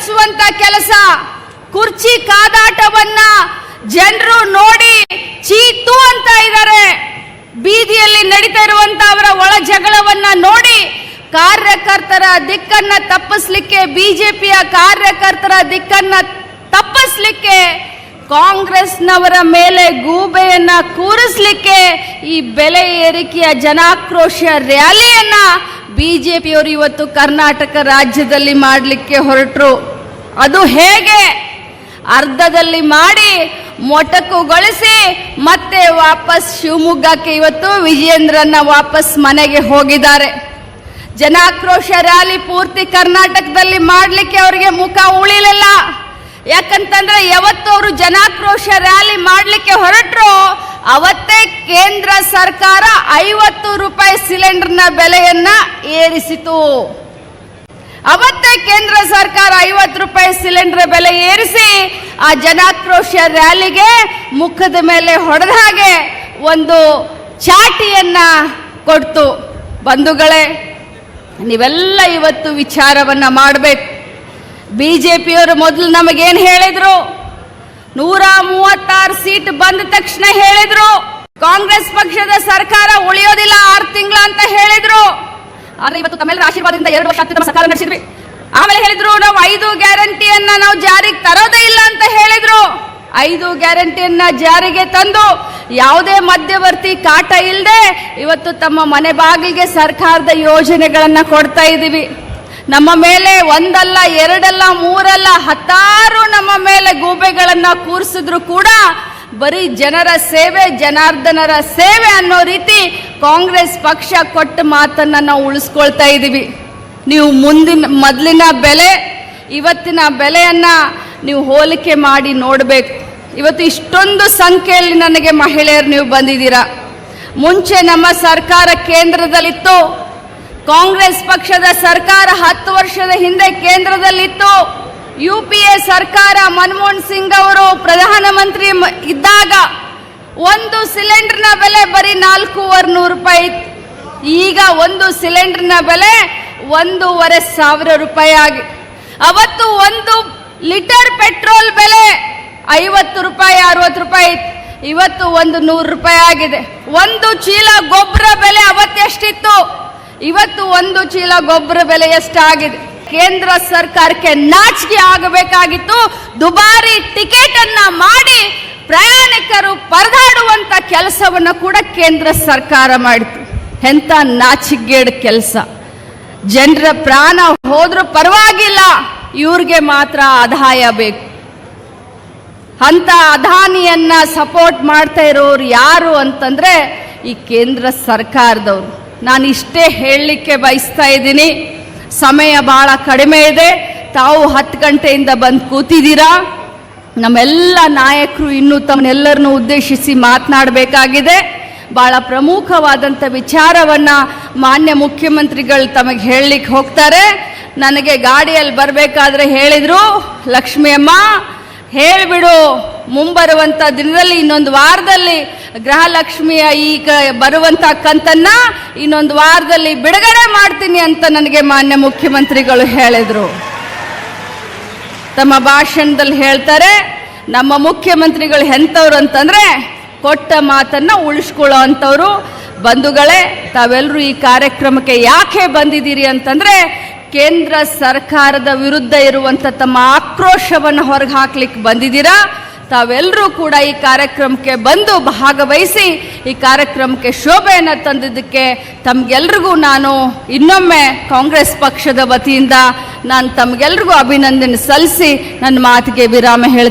ಕಚ್ಚಿಸುವಂತ ಕೆಲಸ, ಕುರ್ಚಿ ಕಾದಾಟವನ್ನ ಜನರು ನೋಡಿ ಚೀತು ಅಂತ ಇದ್ದಾರೆ. ಬೀದಿಯಲ್ಲಿ ನಡೀತಾ ಇರುವಂತ ಅವರ ಒಳ ಜಗಳವನ್ನ ನೋಡಿ ಕಾರ್ಯಕರ್ತರ ದಿಕ್ಕನ್ನ ತಪ್ಪಿಸ್ಲಿಕ್ಕೆ, ಬಿಜೆಪಿಯ ಕಾರ್ಯಕರ್ತರ ದಿಕ್ಕನ್ನ ತಪ್ಪಿಸ್ಲಿಕ್ಕೆ, ಕಾಂಗ್ರೆಸ್ನವರ ಮೇಲೆ ಗೂಬೆಯನ್ನ ಕೂರಿಸ್ಲಿಕ್ಕೆ ಈ ಬೆಲೆ ಏರಿಕೆಯ ಜನಾಕ್ರೋಶ ರ್ಯಾಲಿಯನ್ನ ಬಿಜೆಪಿಯವರು ಇವತ್ತು ಕರ್ನಾಟಕ ರಾಜ್ಯದಲ್ಲಿ ಮಾಡಲಿಕ್ಕೆ ಹೊರಟರು. ಅದು ಹೇಗೆ? ಅರ್ಧದಲ್ಲಿ ಮಾಡಿ ಮೊಟಕುಗೊಳಿಸಿ ಮತ್ತೆ ವಾಪಸ್ ಶಿವಮೊಗ್ಗಕ್ಕೆ ಇವತ್ತು ವಿಜಯೇಂದ್ರನ್ನ ವಾಪಸ್ ಮನೆಗೆ ಹೋಗಿದ್ದಾರೆ. ಜನಾಕ್ರೋಶ ರ್ಯಾಲಿ ಪೂರ್ತಿ ಕರ್ನಾಟಕದಲ್ಲಿ ಮಾಡಲಿಕ್ಕೆ ಅವರಿಗೆ ಮುಖ ಉಳಿಲಿಲ್ಲ. ಯಾಕಂತಂದ್ರೆ ಯಾವತ್ತು ಅವರು ಜನಾಕ್ರೋಶ ರ್ಯಾಲಿ ಮಾಡಲಿಕ್ಕೆ ಹೊರಟರು ಅವತ್ತೇ ಕೇಂದ್ರ ಸರ್ಕಾರ 50 ರೂಪಾಯಿ ಸಿಲಿಂಡರ್ನ ಬೆಲೆಯನ್ನ ಏರಿಸಿತು. ಅವತ್ತೇ ಕೇಂದ್ರ ಸರ್ಕಾರ 50 ರೂಪಾಯಿ ಸಿಲಿಂಡರ್ ಬೆಲೆ ಏರಿಸಿ ಆ ಜನಾಕ್ರೋಶ ರ್ಯಾಲಿಗೆ ಮುಖದ ಮೇಲೆ ಹೊಡೆದ ಹಾಗೆ ಒಂದು ಚಾಟಿಯನ್ನ ಕೊಡ್ತು. ಬಂಧುಗಳೇ, ನೀವೆಲ್ಲ ಇವತ್ತು ವಿಚಾರವನ್ನ ಮಾಡಬೇಕು. ಬಿಜೆಪಿಯವರು ಮೊದಲು ನಮಗೇನು ಹೇಳಿದ್ರು? 136 ಸೀಟ್ ಬಂದ ತಕ್ಷಣ ಹೇಳಿದ್ರು ಕಾಂಗ್ರೆಸ್ ಪಕ್ಷದ ಸರ್ಕಾರ ಉಳಿಯೋದಿಲ್ಲ 6 ತಿಂಗಳ ಅಂತ ಹೇಳಿದ್ರು. ಆದ್ರೆ ಇವತ್ತು ತಮ್ಮೆಲ್ಲರ ಆಶೀರ್ವಾದದಿಂದ 2 ವರ್ಷ ನಮ್ಮ ಸರ್ಕಾರ ನಡೆಸಿದ್ವಿ. ಆಮೇಲೆ ಹೇಳಿದ್ರು ನಾವು 5 ಗ್ಯಾರಂಟಿಯನ್ನ ನಾವು ಜಾರಿಗೆ ತರೋದೇ ಇಲ್ಲ ಅಂತ ಹೇಳಿದ್ರು. 5 ಗ್ಯಾರಂಟಿಯನ್ನ ಜಾರಿಗೆ ತಂದು ಯಾವುದೇ ಮಧ್ಯವರ್ತಿ ಕಾಟ ಇಲ್ಲದೆ ಇವತ್ತು ತಮ್ಮ ಮನೆ ಬಾಗಿಲಿಗೆ ಸರ್ಕಾರದ ಯೋಜನೆಗಳನ್ನ ಕೊಡ್ತಾ ಇದ್ದೀವಿ. ನಮ್ಮ ಮೇಲೆ ಒಂದಲ್ಲ, ಎರಡಲ್ಲ, ಮೂರಲ್ಲ, 10 ನಮ್ಮ ಮೇಲೆ ಗೂಬೆಗಳನ್ನ ಕೂರಿಸಿದ್ರು ಕೂಡ ಬರೀ ಜನರ ಸೇವೆ, ಜನಾರ್ದನರ ಸೇವೆ ಅನ್ನೋ ರೀತಿ ಕಾಂಗ್ರೆಸ್ ಪಕ್ಷ ಕೊಟ್ಟ ಮಾತನ್ನ ನಾವು ಉಳಿಸ್ಕೊಳ್ತಾ ಇದ್ದೀವಿ. ನೀವು ಮೊದಲಿನ ಬೆಲೆ ಇವತ್ತಿನ ಬೆಲೆಯನ್ನ ನೀವು ಹೋಲಿಕೆ ಮಾಡಿ ನೋಡಬೇಕು. ಇವತ್ತು ಇಷ್ಟೊಂದು ಸಂಖ್ಯೆಯಲ್ಲಿ ನನಗೆ ಮಹಿಳೆಯರು ನೀವು ಬಂದಿದ್ದೀರಾ. ಮುಂಚೆ ನಮ್ಮ ಸರ್ಕಾರ ಕೇಂದ್ರದಲ್ಲಿತ್ತು. ಕಾಂಗ್ರೆಸ್ ಪಕ್ಷದ ಸರ್ಕಾರ 10 ವರ್ಷದ ಹಿಂದೆ ಕೇಂದ್ರದಲ್ಲಿತ್ತು. UPA ಸರ್ಕಾರ ಮನಮೋಹನ್ ಸಿಂಗ್ ಅವರು ಪ್ರಧಾನಮಂತ್ರಿ ಇದ್ದಾಗ ಒಂದು ಸಿಲಿಂಡರ್ನ ಬೆಲೆ ಬರೀ 4,400 ರೂಪಾಯಿ. ಈಗ ಒಂದು ಸಿಲಿಂಡರ್ನ ಬೆಲೆ 1,500 ರೂಪಾಯಿ ಆಗಿ. ಅವತ್ತು 1 ಲೀಟರ್ ಪೆಟ್ರೋಲ್ ಬೆಲೆ 50 ರೂಪಾಯಿ, 60 ರೂಪಾಯಿ. ಇವತ್ತು 100 ರೂಪಾಯಿ ಆಗಿದೆ. ಒಂದು ಚೀಲ ಗೊಬ್ಬರ ಬೆಲೆ ಅವತ್ತೆಷ್ಟಿತ್ತು? ಇವತ್ತು ಒಂದು ಚೀಲ ಗೊಬ್ಬರ ಬೆಲೆ ಎಷ್ಟಾಗಿದೆ? ಕೇಂದ್ರ ಸರ್ಕಾರಕ್ಕೆ ನಾಚಿಕೆ ಆಗಬೇಕಾಗಿತ್ತು. ದುಬಾರಿ ಟಿಕೆಟ್ ಅನ್ನ ಮಾಡಿ ಪ್ರಯಾಣಿಕರು ಪರದಾಡುವಂತ ಕೆಲಸವನ್ನ ಕೂಡ ಕೇಂದ್ರ ಸರ್ಕಾರ ಮಾಡಿತು. ಎಂತ ನಾಚಿಕೆಗೇಡ್ ಕೆಲಸ! ಜನರ ಪ್ರಾಣ ಹೋದ್ರೂ ಪರವಾಗಿಲ್ಲ, ಇವ್ರಿಗೆ ಮಾತ್ರ ಆದಾಯ ಬೇಕು. ಅಂತ ಅದಾನಿಯನ್ನ ಸಪೋರ್ಟ್ ಮಾಡ್ತಾ ಇರೋರು ಯಾರು ಅಂತಂದ್ರೆ ಈ ಕೇಂದ್ರ ಸರ್ಕಾರದವರು. ನಾನು ಇಷ್ಟೇ ಹೇಳಲಿಕ್ಕೆ ಬಯಸ್ತಾ ಇದ್ದೀನಿ. ಸಮಯ ಬಹಳ ಕಡಿಮೆ ಇದೆ. ತಾವು 10 ಗಂಟೆಯಿಂದ ಬಂದು ಕೂತಿದ್ದೀರಾ. ನಮ್ಮೆಲ್ಲ ನಾಯಕರು ಇನ್ನೂ ತಮ್ಮನ್ನೆಲ್ಲರನ್ನು ಉದ್ದೇಶಿಸಿ ಮಾತನಾಡಬೇಕಾಗಿದೆ. ಬಹಳ ಪ್ರಮುಖವಾದಂಥ ವಿಚಾರವನ್ನ ಮಾನ್ಯ ಮುಖ್ಯಮಂತ್ರಿಗಳು ತಮಗೆ ಹೇಳಲಿಕ್ಕೆ ಹೋಗ್ತಾರೆ. ನನಗೆ ಗಾಡಿಯಲ್ಲಿ ಬರಬೇಕಾದ್ರೆ ಹೇಳಿದ್ರು, ಲಕ್ಷ್ಮಿಯಮ್ಮ ಹೇಳಿಬಿಡು, ಮುಂಬರುವಂತ ದಿನದಲ್ಲಿ ಇನ್ನೊಂದು ವಾರದಲ್ಲಿ ಗೃಹಲಕ್ಷ್ಮಿಯ ಈಗ ಬರುವಂತ ಕಂತನ್ನ ಇನ್ನೊಂದು ವಾರದಲ್ಲಿ ಬಿಡುಗಡೆ ಮಾಡ್ತೀನಿ ಅಂತ ನನಗೆ ಮಾನ್ಯ ಮುಖ್ಯಮಂತ್ರಿಗಳು ಹೇಳಿದ್ರು. ತಮ್ಮ ಭಾಷಣದಲ್ಲಿ ಹೇಳ್ತಾರೆ, ನಮ್ಮ ಮುಖ್ಯಮಂತ್ರಿಗಳು ಎಂಥವ್ರು ಅಂತಂದ್ರೆ ಕೊಟ್ಟ ಮಾತನ್ನ ಉಳಿಸ್ಕೊಳ್ಳೋ ಅಂಥವ್ರು. ಬಂಧುಗಳೇ, ತಾವೆಲ್ಲರೂ ಈ ಕಾರ್ಯಕ್ರಮಕ್ಕೆ ಯಾಕೆ ಬಂದಿದ್ದೀರಿ ಅಂತಂದ್ರೆ ಕೇಂದ್ರ ಸರ್ಕಾರದ ವಿರುದ್ಧ ಇರುವಂತ ತಮ್ಮ ಆಕ್ರೋಶವನ್ನು ಹೊರಗೆ ಹಾಕ್ಲಿಕ್ಕೆ ಬಂದಿದ್ದೀರಾ. ತಾವೆಲ್ಲರೂ ಕೂಡ ಈ ಕಾರ್ಯಕ್ರಮಕ್ಕೆ ಬಂದು ಭಾಗವಹಿಸಿ ಈ ಕಾರ್ಯಕ್ರಮಕ್ಕೆ ಶೋಭೆಯನ್ನು ತಂದಿದ್ದಕ್ಕೆ ತಮ್ಗೆಲ್ರಿಗೂ ನಾನು ಇನ್ನೊಮ್ಮೆ ಕಾಂಗ್ರೆಸ್ ಪಕ್ಷದ ವತಿಯಿಂದ ನಾನು ತಮ್ಗೆಲ್ರಿಗೂ ಅಭಿನಂದನೆ ಸಲ್ಲಿಸಿ ನನ್ನ ಮಾತಿಗೆ ವಿರಾಮ ಹೇಳ್ತೀನಿ.